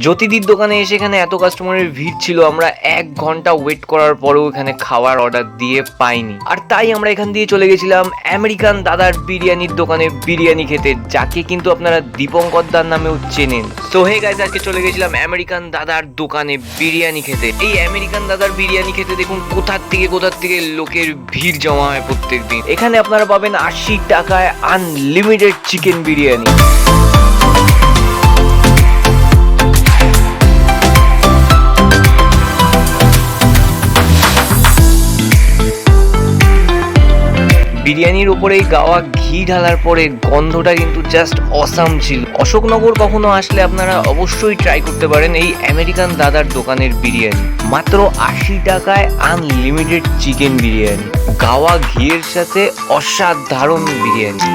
জ্যোতিদির দোকানে এসে এখানে এত কাস্টমারের ভিড় ছিল, আমরা 1 ঘন্টা ওয়েট করার পরেও এখানে খাওয়ার অর্ডার দিয়ে পাইনি। আর তাই আমরা এখান দিয়ে চলে গেছিলাম আমেরিকান দাদার বিরিয়ানির দোকানে বিরিয়ানি খেতে, যাকে কিন্তু আপনারা দীপঙ্কর দার নামেও চেনেন। সো হে গাইস, আজকে চলে গেছিলাম আমেরিকান দাদার দোকানে বিরিয়ানি খেতে। এই আমেরিকান দাদার বিরিয়ানি খেতে দেখুন কোথার থেকে লোকের ভিড় জমা হয় প্রত্যেকদিন। এখানে আপনারা পাবেন 80 টাকায় আনলিমিটেড চিকেন বিরিয়ানি। বিরিয়ানির উপরে গাওয়া ঘি ঢালার পরে গন্ধটা কিন্তু জাস্ট অসাম ছিল। অশোকনগর কখনো আসলে আপনারা অবশ্যই ট্রাই করতে পারেন এই আমেরিকান দাদার দোকানের বিরিয়ানি। মাত্র 80 টাকায় আনলিমিটেড চিকেন বিরিয়ানি, গাওয়া ঘিয়ের সাথে অসাধারণ বিরিয়ানি।